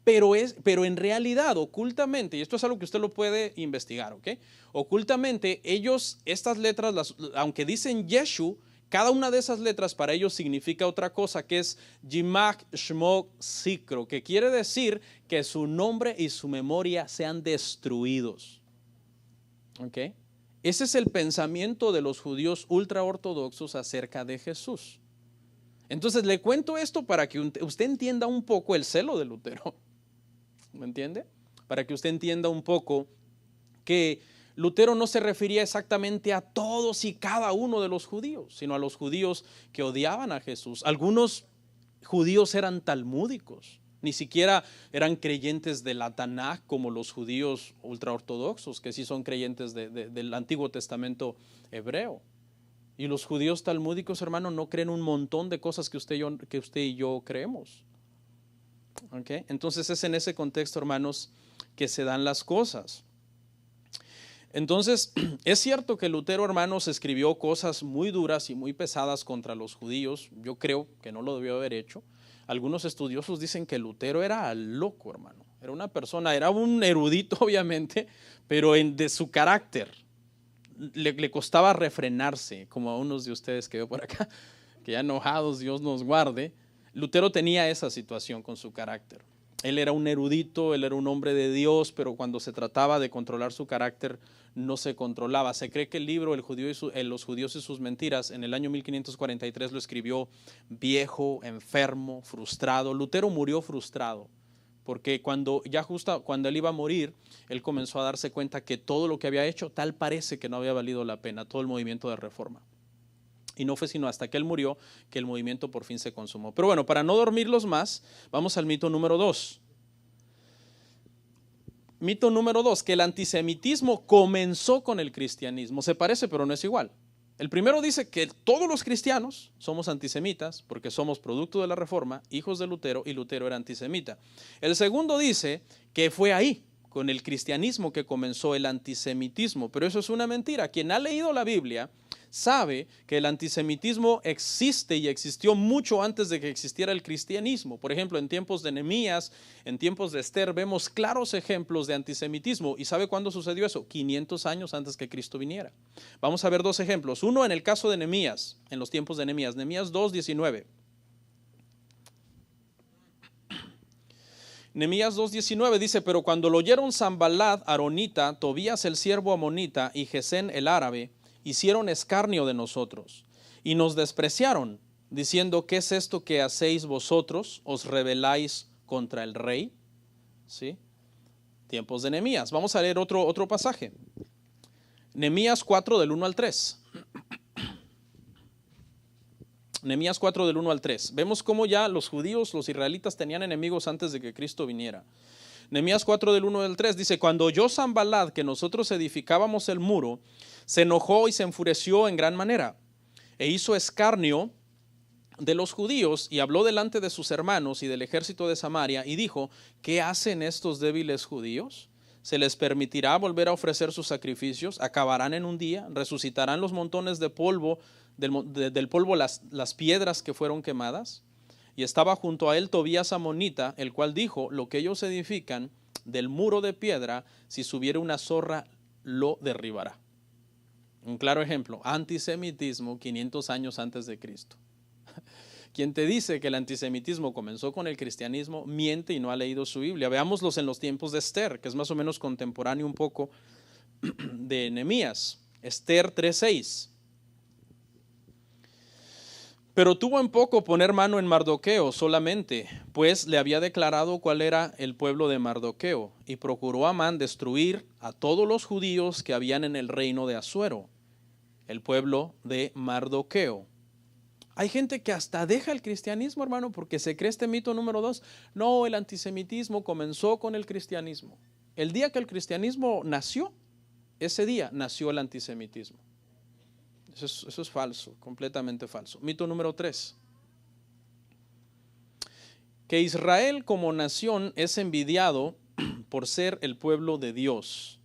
Pero en realidad, ocultamente, y esto es algo que usted lo puede investigar, ¿ok? Ocultamente, ellos, estas letras, aunque dicen Yeshu, cada una de esas letras para ellos significa otra cosa, que es Yimach Shmok Sikro, que quiere decir que su nombre y su memoria sean destruidos. ¿Ok? Ese es el pensamiento de los judíos ultraortodoxos acerca de Jesús. Entonces le cuento esto para que usted entienda un poco el celo de Lutero. ¿Me entiende? Para que usted entienda un poco que Lutero no se refería exactamente a todos y cada uno de los judíos, sino a los judíos que odiaban a Jesús. Algunos judíos eran talmúdicos, ni siquiera eran creyentes de la Tanaj como los judíos ultraortodoxos, que sí son creyentes del Antiguo Testamento hebreo. Y los judíos talmúdicos, hermano, no creen un montón de cosas que usted y yo creemos. ¿Okay? Entonces es en ese contexto, hermanos, que se dan las cosas. Entonces es cierto que Lutero, hermanos, escribió cosas muy duras y muy pesadas contra los judíos. Yo creo que no lo debió haber hecho. Algunos estudiosos dicen que Lutero era loco, hermano. Era una persona, era un erudito obviamente, pero de su carácter le costaba refrenarse, como a unos de ustedes que veo por acá, que ya enojados, Dios nos guarde. Lutero tenía esa situación con su carácter. Él era un erudito, él era un hombre de Dios, pero cuando se trataba de controlar su carácter, no se controlaba. Se cree que el libro Los judíos y sus mentiras, en el año 1543 lo escribió viejo, enfermo, frustrado. Lutero murió frustrado, porque cuando él iba a morir, él comenzó a darse cuenta que todo lo que había hecho, tal parece que no había valido la pena, todo el movimiento de reforma. Y no fue sino hasta que él murió que el movimiento por fin se consumó. Pero bueno, para no dormirlos más, vamos al mito número 2. Mito número 2, que el antisemitismo comenzó con el cristianismo. Se parece, pero no es igual. El primero dice que todos los cristianos somos antisemitas porque somos producto de la reforma, hijos de Lutero, y Lutero era antisemita. El segundo dice que fue ahí, con el cristianismo, que comenzó el antisemitismo. Pero eso es una mentira. Quien ha leído la Biblia sabe que el antisemitismo existe y existió mucho antes de que existiera el cristianismo. Por ejemplo, en tiempos de Nehemías, en tiempos de Esther, vemos claros ejemplos de antisemitismo. ¿Y sabe cuándo sucedió eso? 500 años antes que Cristo viniera. Vamos a ver dos ejemplos. Uno en el caso de Nehemías, en los tiempos de Nehemías. Nehemías 2:19. Nehemías 2:19 dice: pero cuando lo oyeron Sanballat aronita, Tobías el siervo amonita y Gesén el árabe, hicieron escarnio de nosotros y nos despreciaron, diciendo: ¿qué es esto que hacéis vosotros? ¿Os rebeláis contra el rey? ¿Sí? Tiempos de Nehemías. Vamos a leer otro pasaje. Nehemías 4 del 1 al 3. Nehemías 4 del 1 al 3. Vemos cómo ya los judíos, los israelitas tenían enemigos antes de que Cristo viniera. Nehemías 4 del 1 al 3 dice: cuando oyó Sanballat que nosotros edificábamos el muro, se enojó y se enfureció en gran manera, e hizo escarnio de los judíos, y habló delante de sus hermanos y del ejército de Samaria, y dijo: ¿qué hacen estos débiles judíos? ¿Se les permitirá volver a ofrecer sus sacrificios? ¿Acabarán en un día? ¿Resucitarán los montones de polvo, del polvo las piedras que fueron quemadas? Y estaba junto a él Tobías amonita, el cual dijo: lo que ellos edifican del muro de piedra, si subiera una zorra, lo derribará. Un claro ejemplo, antisemitismo 500 años antes de Cristo. Quien te dice que el antisemitismo comenzó con el cristianismo miente y no ha leído su Biblia. Veámoslos en los tiempos de Esther, que es más o menos contemporáneo un poco de Nehemías. Esther 3:6. Pero tuvo en poco poner mano en Mardoqueo solamente, pues le había declarado cuál era el pueblo de Mardoqueo, y procuró Amán destruir a todos los judíos que habían en el reino de Asuero, el pueblo de Mardoqueo. Hay gente que hasta deja el cristianismo, hermano, porque se cree este mito número 2. No, el antisemitismo comenzó con el cristianismo. El día que el cristianismo nació, ese día nació el antisemitismo. Eso es falso, completamente falso. Mito número 3. Que Israel como nación es envidiado por ser el pueblo de Dios.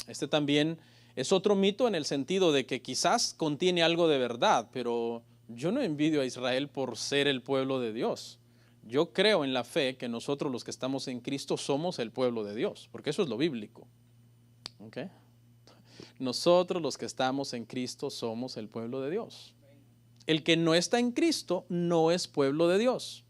Este también es otro mito en el sentido de que quizás contiene algo de verdad, pero yo no envidio a Israel por ser el pueblo de Dios. Yo creo en la fe que nosotros los que estamos en Cristo somos el pueblo de Dios, porque eso es lo bíblico. ¿Okay? Nosotros los que estamos en Cristo somos el pueblo de Dios. El que no está en Cristo no es pueblo de Dios.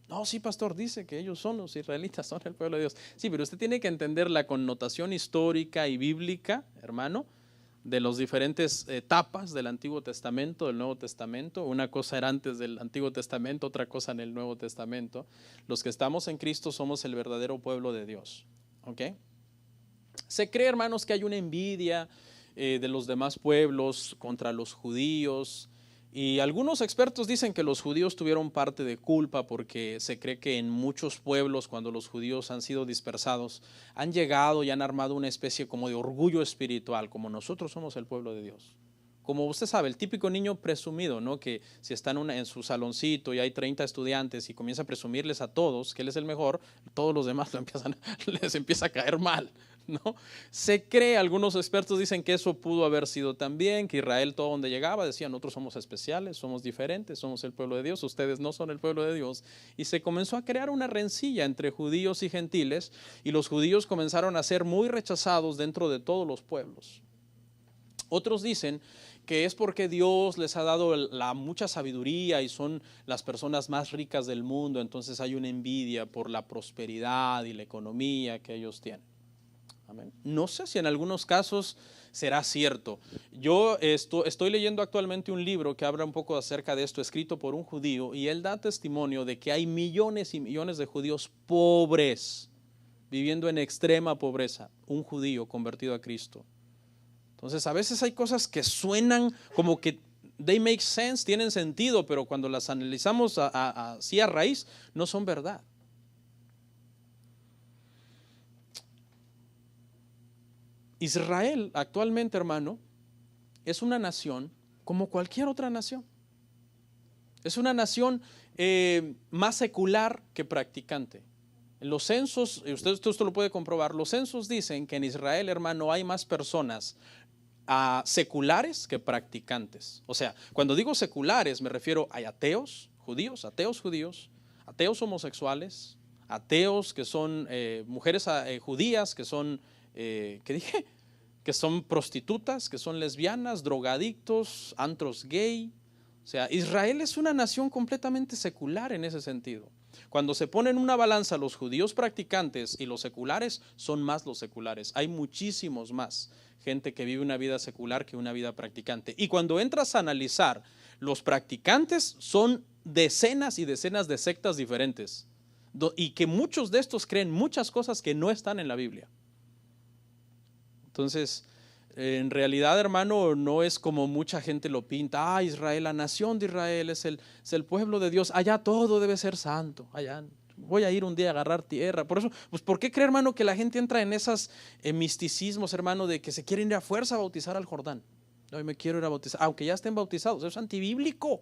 No, sí, pastor, dice que ellos son los israelitas, son el pueblo de Dios. Sí, pero usted tiene que entender la connotación histórica y bíblica, hermano, de las diferentes etapas del Antiguo Testamento, del Nuevo Testamento. Una cosa era antes del Antiguo Testamento, otra cosa en el Nuevo Testamento. Los que estamos en Cristo somos el verdadero pueblo de Dios. ¿Ok? Se cree, hermanos, que hay una envidia de los demás pueblos contra los judíos. Y algunos expertos dicen que los judíos tuvieron parte de culpa porque se cree que en muchos pueblos, cuando los judíos han sido dispersados, han llegado y han armado una especie como de orgullo espiritual, como nosotros somos el pueblo de Dios. Como usted sabe, el típico niño presumido, ¿no? Que si está en su saloncito y hay 30 estudiantes y comienza a presumirles a todos que él es el mejor, todos los demás les empieza a caer mal, ¿no? Se cree, algunos expertos dicen que eso pudo haber sido también, que Israel todo donde llegaba decía, nosotros somos especiales, somos diferentes, somos el pueblo de Dios, ustedes no son el pueblo de Dios. Y se comenzó a crear una rencilla entre judíos y gentiles, y los judíos comenzaron a ser muy rechazados dentro de todos los pueblos. Otros dicen que es porque Dios les ha dado mucha sabiduría y son las personas más ricas del mundo, entonces hay una envidia por la prosperidad y la economía que ellos tienen. Amén. No sé si en algunos casos será cierto. Yo estoy leyendo actualmente un libro que habla un poco acerca de esto, escrito por un judío, y él da testimonio de que hay millones y millones de judíos pobres, viviendo en extrema pobreza, un judío convertido a Cristo. Entonces a veces hay cosas que suenan como que they make sense, tienen sentido, pero cuando las analizamos así a raíz, no son verdad. Israel actualmente, hermano, es una nación como cualquier otra nación. Es una nación más secular que practicante. Los censos, usted lo puede comprobar, los censos dicen que en Israel, hermano, hay más personas seculares que practicantes. O sea, cuando digo seculares me refiero a ateos judíos, ateos homosexuales, ateos que son mujeres judías que son, ¿qué dije? Que son prostitutas, que son lesbianas, drogadictos, antros gay. O sea, Israel es una nación completamente secular en ese sentido. Cuando se ponen en una balanza los judíos practicantes y los seculares, son más los seculares. Hay muchísimos más gente que vive una vida secular que una vida practicante. Y cuando entras a analizar, los practicantes son decenas y decenas de sectas diferentes, y que muchos de estos creen muchas cosas que no están en la Biblia. Entonces, en realidad, hermano, no es como mucha gente lo pinta. Israel, la nación de Israel es el pueblo de Dios. Allá todo debe ser santo. Allá voy a ir un día a agarrar tierra. Por eso, pues, ¿por qué cree, hermano, que la gente entra en esos misticismos, hermano, de que se quieren ir a fuerza a bautizar al Jordán? No, me quiero ir a bautizar, aunque ya estén bautizados. Eso es antibíblico.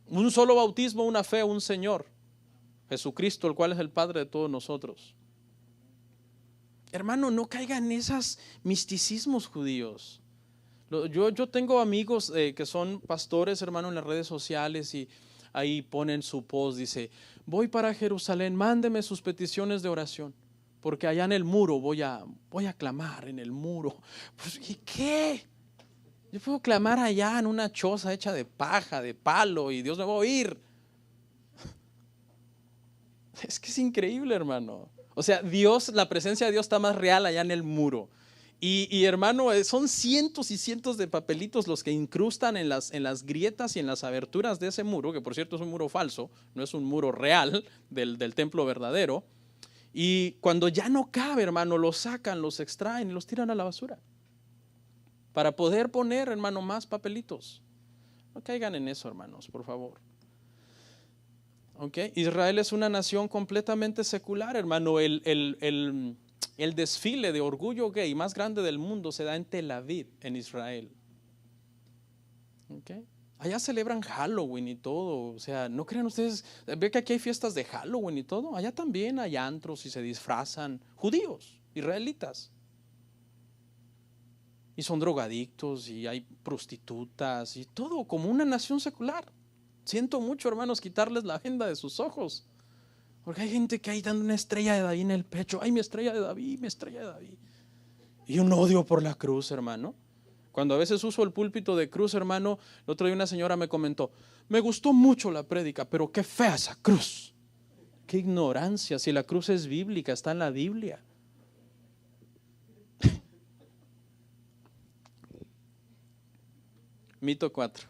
Un solo bautismo, una fe, un Señor, Jesucristo, el cual es el Padre de todos nosotros. Hermano, no caigan en esos misticismos judíos. Yo tengo amigos que son pastores, hermano, en las redes sociales, y ahí ponen su post, dice, voy para Jerusalén, mándeme sus peticiones de oración, porque allá en el muro voy a clamar en el muro. Pues, ¿y qué? Yo puedo clamar allá en una choza hecha de paja, de palo, y Dios me va a oír. Es que es increíble, hermano. O sea, la presencia de Dios está más real allá en el muro. Y hermano, son cientos y cientos de papelitos los que incrustan en las grietas y en las aberturas de ese muro, que por cierto es un muro falso, no es un muro real del templo verdadero. Y cuando ya no cabe, hermano, los sacan, los extraen y los tiran a la basura para poder poner, hermano, más papelitos. No caigan en eso, hermanos, por favor. Okay. Israel es una nación completamente secular, hermano. El desfile de orgullo gay más grande del mundo se da en Tel Aviv, en Israel. Okay. Allá celebran Halloween y todo. O sea, ¿no crean ustedes? ¿Ve que aquí hay fiestas de Halloween y todo? Allá también hay antros y se disfrazan judíos, israelitas. Y son drogadictos y hay prostitutas y todo, como una nación secular. Siento mucho, hermanos, quitarles la venda de sus ojos. Porque hay gente que ahí dando una estrella de David en el pecho. Ay, mi estrella de David, mi estrella de David. Y un odio por la cruz, hermano. Cuando a veces uso el púlpito de cruz, hermano, el otro día una señora me comentó, me gustó mucho la prédica, pero qué fea esa cruz. Qué ignorancia, si la cruz es bíblica, está en la Biblia. Mito 4.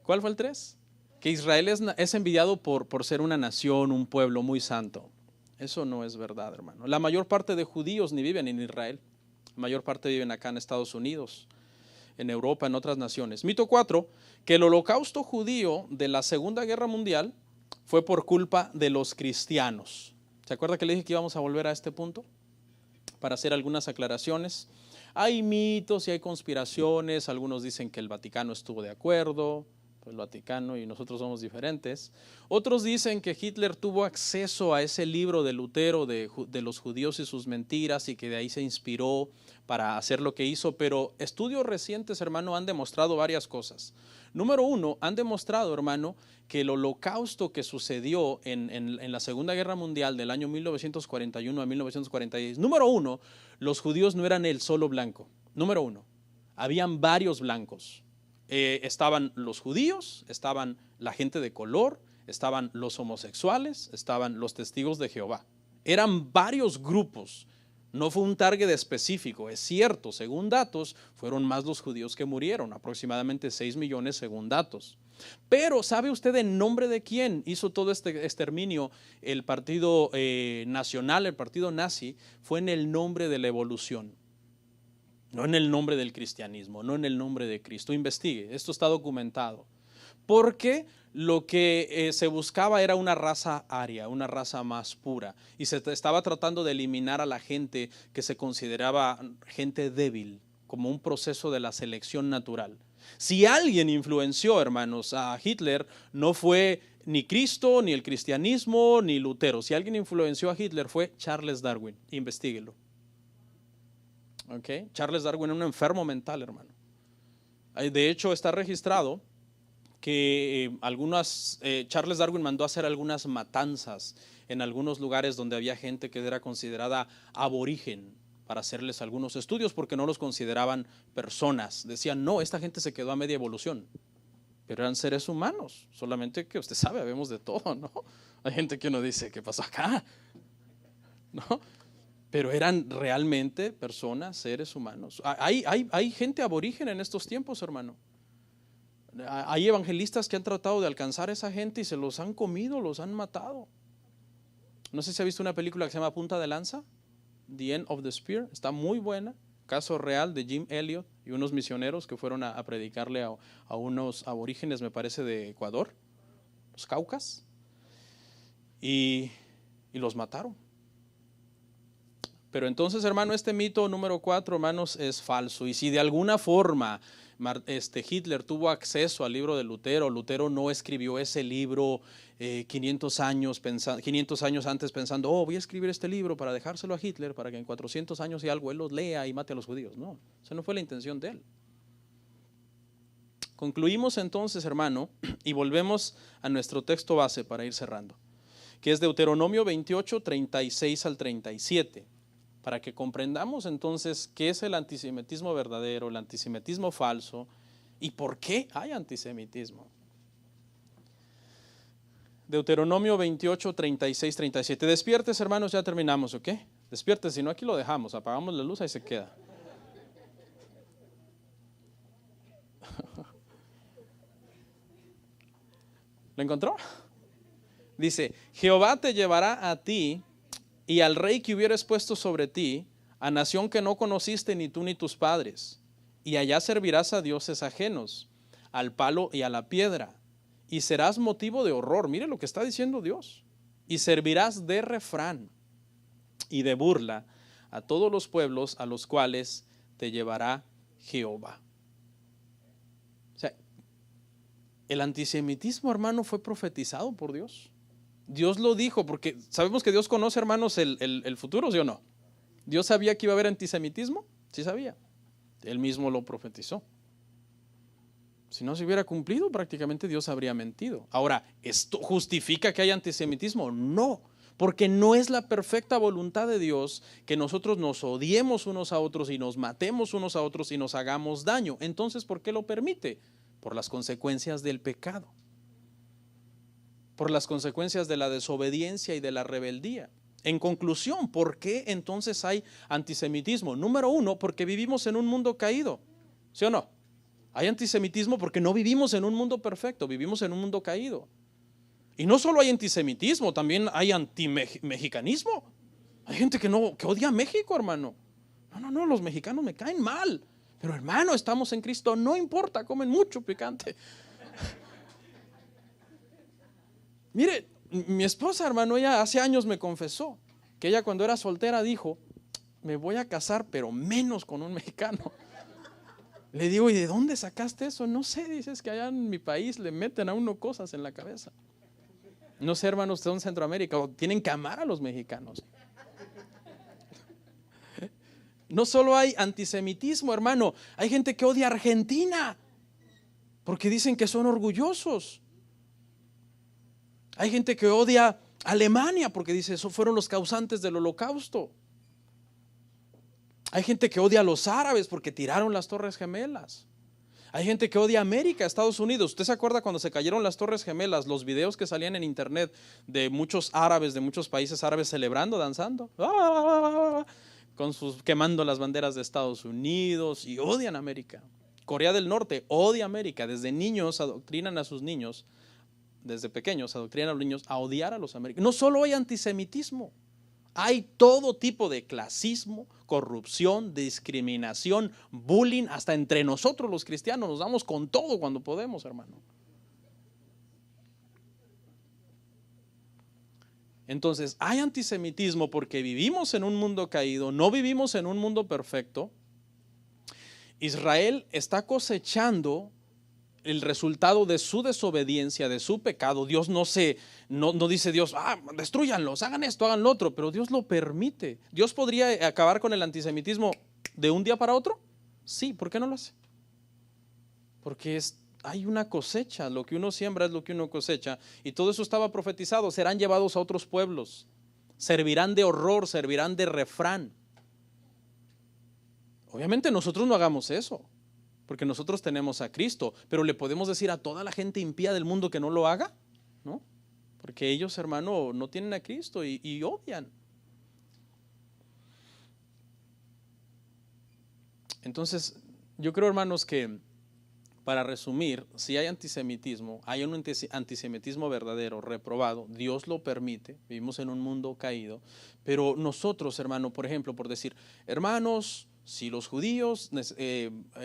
¿Cuál fue el 3? Que Israel es envidiado por ser una nación, un pueblo muy santo. Eso no es verdad, hermano. La mayor parte de judíos ni viven en Israel. La mayor parte viven acá en Estados Unidos, en Europa, en otras naciones. Mito 4, que el holocausto judío de la Segunda Guerra Mundial fue por culpa de los cristianos. ¿Se acuerda que le dije que íbamos a volver a este punto? Para hacer algunas aclaraciones. Hay mitos y hay conspiraciones. Algunos dicen que el Vaticano estuvo de acuerdo, el Vaticano y nosotros somos diferentes. Otros dicen que Hitler tuvo acceso a ese libro de Lutero de los judíos y sus mentiras y que de ahí se inspiró para hacer lo que hizo, pero estudios recientes, hermano, han demostrado varias cosas. Número 1, han demostrado, hermano, que el holocausto que sucedió en la Segunda Guerra Mundial del año 1941 a 1946, número 1, los judíos no eran el solo blanco. Número 1, habían varios blancos. Estaban los judíos, estaban la gente de color, estaban los homosexuales, estaban los testigos de Jehová. Eran varios grupos. No fue un target específico, es cierto, según datos, fueron más los judíos que murieron, aproximadamente 6 millones según datos. Pero, ¿sabe usted en nombre de quién hizo todo este exterminio? El partido nacional, el partido nazi, fue en el nombre de la evolución. No en el nombre del cristianismo, no en el nombre de Cristo. Investigue, esto está documentado. Porque lo que se buscaba era una raza aria, una raza más pura. Y se estaba tratando de eliminar a la gente que se consideraba gente débil, como un proceso de la selección natural. Si alguien influenció, hermanos, a Hitler, no fue ni Cristo, ni el cristianismo, ni Lutero. Si alguien influenció a Hitler fue Charles Darwin. Investíguelo. Okay. Charles Darwin era un enfermo mental, hermano. De hecho, está registrado que Charles Darwin mandó a hacer algunas matanzas en algunos lugares donde había gente que era considerada aborigen para hacerles algunos estudios porque no los consideraban personas. Decían, no, esta gente se quedó a media evolución, pero eran seres humanos, solamente que usted sabe, habemos de todo, ¿no? Hay gente que uno dice, ¿qué pasó acá? ¿No? Pero eran realmente personas, seres humanos. Hay gente aborigen en estos tiempos, hermano. Hay evangelistas que han tratado de alcanzar a esa gente y se los han comido, los han matado. No sé si ha visto una película que se llama Punta de Lanza, The End of the Spear. Está muy buena. Caso real de Jim Elliot y unos misioneros que fueron a predicarle a unos aborígenes, me parece, de Ecuador, los Caucas, y los mataron. Pero entonces, hermano, este mito número 4, hermanos, es falso. Y si de alguna forma Hitler tuvo acceso al libro de Lutero, Lutero no escribió ese libro 500 años antes pensando, voy a escribir este libro para dejárselo a Hitler, para que en 400 años y algo él los lea y mate a los judíos. No, esa no fue la intención de él. Concluimos entonces, hermano, y volvemos a nuestro texto base para ir cerrando, que es Deuteronomio 28, 36 al 37. Para que comprendamos entonces qué es el antisemitismo verdadero, el antisemitismo falso y por qué hay antisemitismo. Deuteronomio 28, 36, 37. Despiertes, hermanos, ya terminamos, ¿ok? Despierte, si no aquí lo dejamos, apagamos la luz, ahí se queda. ¿Lo encontró? Dice, Jehová te llevará a ti y al rey que hubieres puesto sobre ti, a nación que no conociste ni tú ni tus padres, y allá servirás a dioses ajenos, al palo y a la piedra, y serás motivo de horror. Mire lo que está diciendo Dios. Y servirás de refrán y de burla a todos los pueblos a los cuales te llevará Jehová. O sea, el antisemitismo, hermano, fue profetizado por Dios. Dios lo dijo, porque sabemos que Dios conoce, hermanos, el futuro, ¿sí o no? ¿Dios sabía que iba a haber antisemitismo? Sí sabía. Él mismo lo profetizó. Si no se hubiera cumplido, prácticamente Dios habría mentido. Ahora, ¿esto justifica que haya antisemitismo? No, porque no es la perfecta voluntad de Dios que nosotros nos odiemos unos a otros y nos matemos unos a otros y nos hagamos daño. Entonces, ¿por qué lo permite? Por las consecuencias del pecado, por las consecuencias de la desobediencia y de la rebeldía. En conclusión, ¿por qué entonces hay antisemitismo? Número uno, porque vivimos en un mundo caído, ¿sí o no? Hay antisemitismo porque no vivimos en un mundo perfecto, vivimos en un mundo caído. Y no solo hay antisemitismo, también hay antimexicanismo. Hay gente que odia a México, hermano. No, los mexicanos me caen mal. Pero hermano, estamos en Cristo, no importa, comen mucho picante. Mire, mi esposa, hermano, ella hace años me confesó que ella cuando era soltera dijo, me voy a casar, pero menos con un mexicano. Le digo, ¿y de dónde sacaste eso? No sé, dices que allá en mi país le meten a uno cosas en la cabeza. No sé, hermanos, ustedes en Centroamérica tienen que amar a los mexicanos. No solo hay antisemitismo, hermano, hay gente que odia a Argentina porque dicen que son orgullosos. Hay gente que odia a Alemania porque dice, esos fueron los causantes del holocausto. Hay gente que odia a los árabes porque tiraron las Torres Gemelas. Hay gente que odia a América, Estados Unidos. ¿Usted se acuerda cuando se cayeron las Torres Gemelas? Los videos que salían en internet de muchos árabes, de muchos países árabes celebrando, danzando, quemando las banderas de Estados Unidos, y odian a América. Corea del Norte odia a América. Desde niños adoctrinan a sus niños, desde pequeños adoctrinan a los niños a odiar a los americanos. No solo hay antisemitismo. Hay todo tipo de clasismo, corrupción, discriminación, bullying, hasta entre nosotros los cristianos nos damos con todo cuando podemos, hermano. Entonces, hay antisemitismo porque vivimos en un mundo caído, no vivimos en un mundo perfecto. Israel está cosechando el resultado de su desobediencia, de su pecado. Dios no dice Dios, destruyanlos, hagan esto, hagan lo otro, pero Dios lo permite. ¿Dios podría acabar con el antisemitismo de un día para otro? Sí, ¿por qué no lo hace? Porque hay una cosecha, lo que uno siembra es lo que uno cosecha, y todo eso estaba profetizado. Serán llevados a otros pueblos, servirán de horror, servirán de refrán. Obviamente nosotros no hagamos eso, porque nosotros tenemos a Cristo, pero le podemos decir a toda la gente impía del mundo que no lo haga, ¿no? Porque ellos, hermano, no tienen a Cristo y odian. Entonces, yo creo, hermanos, que para resumir, si hay antisemitismo, hay un antisemitismo verdadero, reprobado, Dios lo permite, vivimos en un mundo caído, pero nosotros, hermano, por ejemplo, por decir, hermanos, si los judíos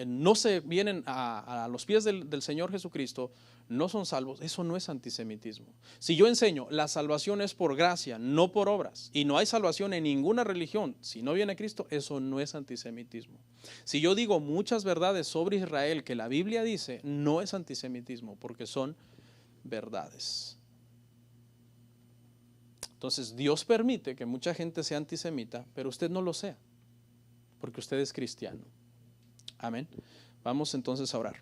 no se vienen a los pies del Señor Jesucristo, no son salvos, eso no es antisemitismo. Si yo enseño, la salvación es por gracia, no por obras, y no hay salvación en ninguna religión, si no viene Cristo, eso no es antisemitismo. Si yo digo muchas verdades sobre Israel que la Biblia dice, no es antisemitismo, porque son verdades. Entonces Dios permite que mucha gente sea antisemita, pero usted no lo sea, porque usted es cristiano. Amén. Vamos entonces a orar.